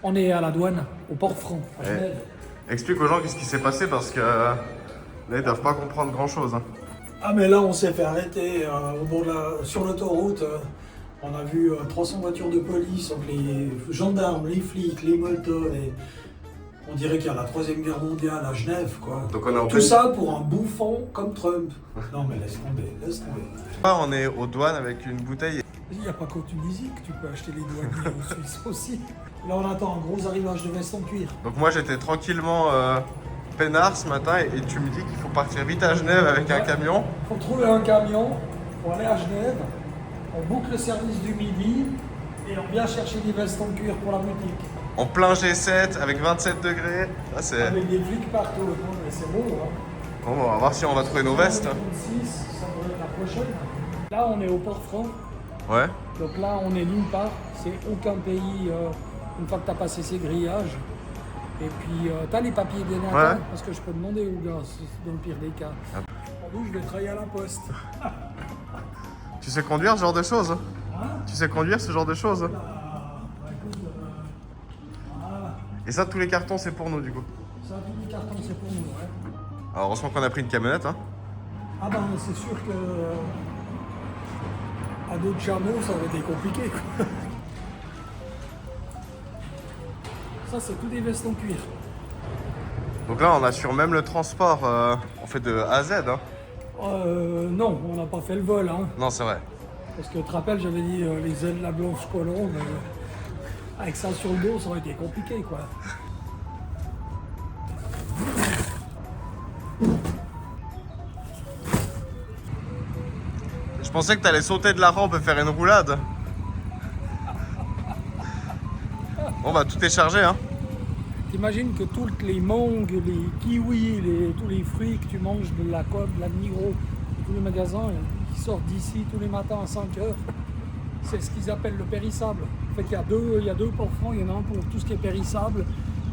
On est à la douane, au Port-Franc, à Eh, Genève. explique aux gens qu'est-ce qui s'est passé parce que là, ils doivent pas comprendre grand-chose. Hein. Ah mais là on s'est fait arrêter sur l'autoroute. On a vu 300 voitures de police, donc les gendarmes, les flics, les motos. On dirait qu'il y a la Troisième Guerre mondiale à Genève, quoi. Donc on est en Tout pleine- ça pour un bouffon comme Trump. Non mais laisse tomber, laisse tomber. Là, on est aux douanes avec une bouteille. Il n'y a pas qu'au Tunisie que tu peux acheter les douaniers en Suisse aussi. Là on attend un gros arrivage de veste en cuir. Donc moi j'étais tranquillement peinard ce matin et tu me dis qu'il faut partir vite à Genève avec un camion. Faut trouver un camion pour aller à Genève. On boucle le service du midi et on vient chercher des vestes en cuir pour la boutique. En plein G7 avec 27 degrés. Là, c'est... Avec des flics partout. Non, mais c'est beau, hein. Bon, on va voir si on va trouver nos vestes. 36, ça devrait être la prochaine. Là, on est au Port-Franc. Ouais. Donc là, on est nulle part. C'est aucun pays une fois que tu as passé ces grillages. Et puis, tu as les papiers des natins, Ouais. parce que je peux demander aux gars, dans le pire des cas. Bon, je vais travailler à la poste. Tu sais conduire ce genre de choses? Hein? Tu sais conduire ce genre de choses? Bah, écoute, voilà. Et ça, tous les cartons, c'est pour nous du coup. Ça, tous les cartons, c'est pour nous, ouais. Alors heureusement qu'on a pris une camionnette. Hein. Ah ben, c'est sûr que à d'autres chameaux, ça aurait été compliqué, quoi. Ça, c'est tout des vestes en cuir. Donc là, on assure même le transport. On fait de A à Z. Hein. Non, on n'a pas fait le vol, hein. Non, c'est vrai. Parce que tu te rappelles, j'avais dit les ailes de la blanche colombe. Avec ça sur le dos, ça aurait été compliqué, quoi. Je pensais que t'allais sauter de la rampe et faire une roulade. Bon bah tout est chargé hein. T'imagines que toutes les mangues, les kiwis, tous les fruits que tu manges de la Coop, de la Migros, de tous les magasins qui sortent d'ici tous les matins à 5 heures, c'est ce qu'ils appellent le périssable. En fait, il y a deux Port-Franc, il y en a un pour tout ce qui est périssable,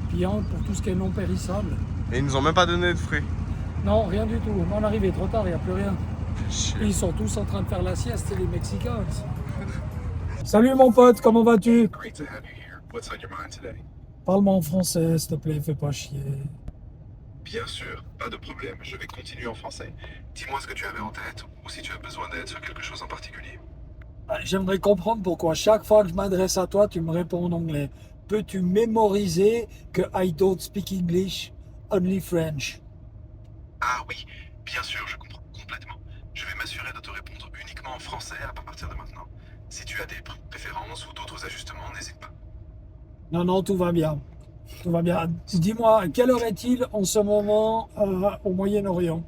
puis un pour tout ce qui est non périssable. Et ils nous ont même pas donné de fruits. Non, rien du tout. On est arrivé trop tard, il n'y a plus rien. Chier. Ils sont tous en train de faire la sieste, c'est les Mexicains. Salut mon pote, comment vas-tu? Great to have you here. What's on your mind today? Parle-moi en français, s'il te plaît, fais pas chier. Bien sûr, pas de problème. Je vais continuer en français. Dis-moi ce que tu avais en tête ou si tu as besoin d'aide sur quelque chose en particulier. J'aimerais comprendre pourquoi chaque fois que je m'adresse à toi, tu me réponds en anglais. Peux-tu mémoriser que I don't speak English, only French? Ah oui, bien sûr, je comprends complètement. Je vais m'assurer de te répondre uniquement en français à partir de maintenant. Si tu as des préférences ou d'autres ajustements, n'hésite pas. Non, non, tout va bien. Tout va bien. Dis-moi, quelle heure est-il en ce moment au Moyen-Orient?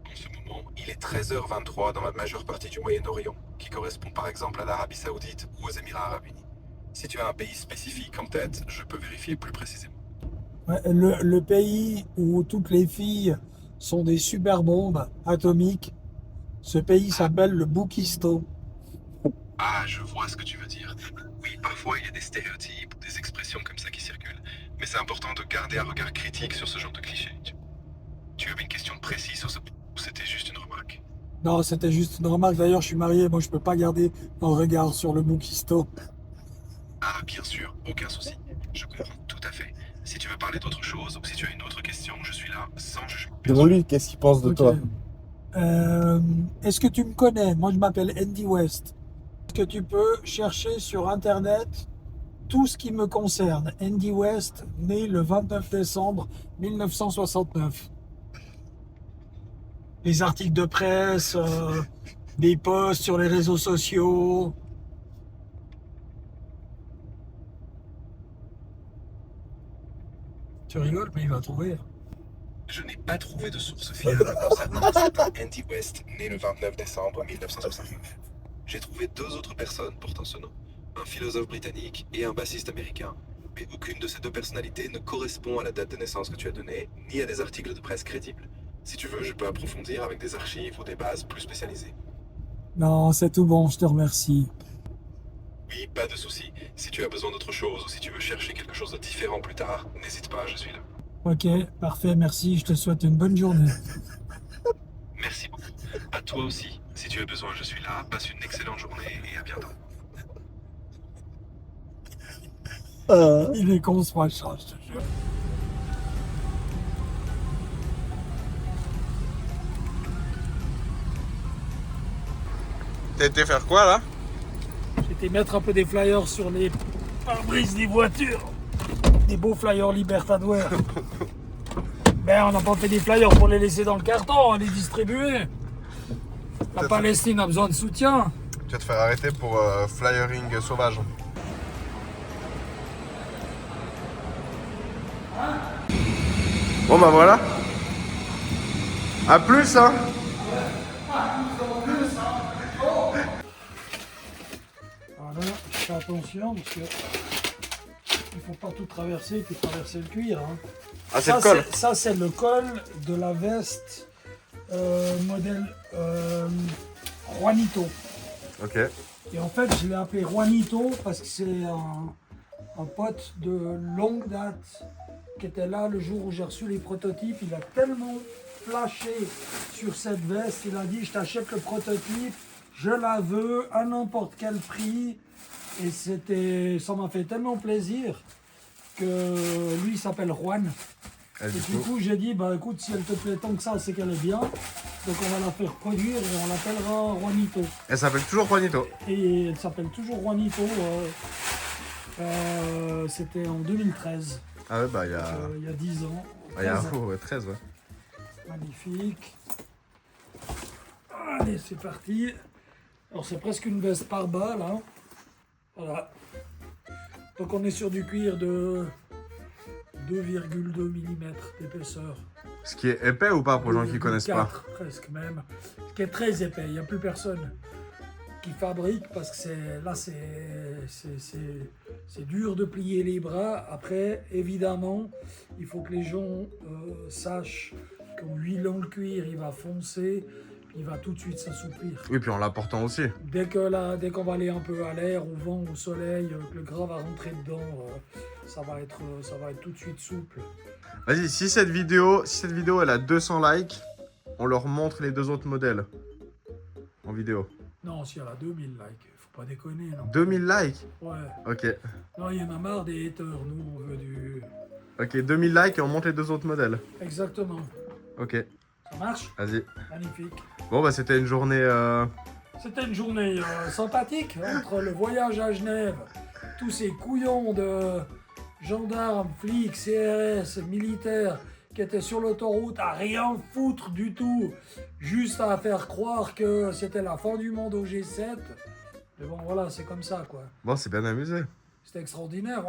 En ce moment, il est 13h23 dans la majeure partie du Moyen-Orient, qui correspond par exemple à l'Arabie Saoudite ou aux Émirats Arabes Unis. Si tu as un pays spécifique en tête, je peux vérifier plus précisément. Ouais, le pays où toutes les filles sont des super bombes atomiques, ce pays s'appelle le Boukistan. Ah, je vois ce que tu veux dire. Oui, parfois il y a des stéréotypes ou des expressions comme ça qui circulent, mais c'est important de garder un regard critique sur ce genre de clichés. Tu avais une question précise sur ce ou c'était juste une remarque? Non, c'était juste une remarque. D'ailleurs, je suis marié, moi je peux pas garder un regard sur le Boukistan. Ah, bien sûr, aucun souci. Je comprends tout à fait. Si tu veux parler d'autre chose ou si tu as une autre question, je suis là, sans jugement. Demande-lui qu'est-ce qu'il pense de Ok. toi. Est-ce que tu me connais? Moi, je m'appelle Andy West. Est-ce que tu peux chercher sur Internet tout ce qui me concerne? Andy West, né le 29 décembre 1969. Les articles de presse, des posts sur les réseaux sociaux. Tu rigoles, mais il va trouver. Je n'ai pas trouvé de source fiable concernant cet Andy West, né le 29 décembre 1969. J'ai trouvé deux autres personnes portant ce nom, un philosophe britannique et un bassiste américain. Mais aucune de ces deux personnalités ne correspond à la date de naissance que tu as donnée, ni à des articles de presse crédibles. Si tu veux, je peux approfondir avec des archives ou des bases plus spécialisées. Non, c'est tout bon, je te remercie. Oui, pas de souci. Si tu as besoin d'autre chose ou si tu veux chercher quelque chose de différent plus tard, n'hésite pas, je suis là. Ok, parfait, merci, je te souhaite une bonne journée. Merci beaucoup. À toi aussi. Si tu as besoin, je suis là. Passe une excellente journée et à bientôt. Il est con ce machin, je te jure. T'as été faire quoi là? J'étais mettre un peu des flyers sur les pare-brises des voitures. Des beaux flyers Libertadores. Ben on n'a pas fait des flyers pour les laisser dans le carton, on les distribuer. La Palestine a besoin de soutien. Tu vas te faire arrêter pour flyering sauvage. Bon bah voilà. À plus hein. Voilà, fais attention parce que il faut pas tout traverser puis traverser le cuir. Hein. Ah c'est le col. Ça c'est le col de la veste modèle Juanito. Ok. Et en fait je l'ai appelé Juanito parce que c'est un pote de longue date qui était là le jour où j'ai reçu les prototypes. Il a tellement flashé sur cette veste, il a dit je t'achète le prototype, je la veux à n'importe quel prix. Et ça m'a fait tellement plaisir que lui il s'appelle Juan. Et Et du coup j'ai dit bah écoute si elle te plaît tant que ça c'est qu'elle est bien. Donc on va la faire produire et on l'appellera Juanito. Elle s'appelle toujours Juanito. Et elle s'appelle toujours Juanito. C'était en 2013. Ah ouais bah il y a... Il y a 10 ans. Ah, il y a 13 ans. ouais, 13 ouais. Magnifique. Allez, c'est parti. Alors, c'est presque une veste par balle. Hein. Voilà. Donc, on est sur du cuir de 2,2 mm d'épaisseur. Ce qui est épais ou pas pour les gens qui connaissent pas? 4 presque même. Ce qui est très épais. Il n'y a plus personne qui fabrique parce que c'est dur de plier les bras. Après, évidemment, il faut que les gens sachent qu'en huilant le cuir, il va foncer, il va tout de suite s'assouplir. Oui puis en l'apportant aussi. Dès qu'on va aller un peu à l'air, au vent, au soleil, que le gras va rentrer dedans, ça va être tout de suite souple. Vas-y, si cette vidéo elle a 200 likes, on leur montre les deux autres modèles en vidéo. Non, si elle a 2000 likes, faut pas déconner, non. 2000 likes? Ouais. Ok. Non, il y en a marre des haters, nous, on veut du... Ok, 2000 likes et on monte les deux autres modèles. Exactement. Ok, Ça marche? vas-y. Magnifique. Bon bah c'était une journée... C'était une journée sympathique entre le voyage à Genève, tous ces couillons de gendarmes, flics, CRS, militaires qui étaient sur l'autoroute à rien foutre du tout, juste à faire croire que c'était la fin du monde au G7. Mais bon voilà, c'est comme ça quoi. Bon, c'est bien amusé. C'était extraordinaire.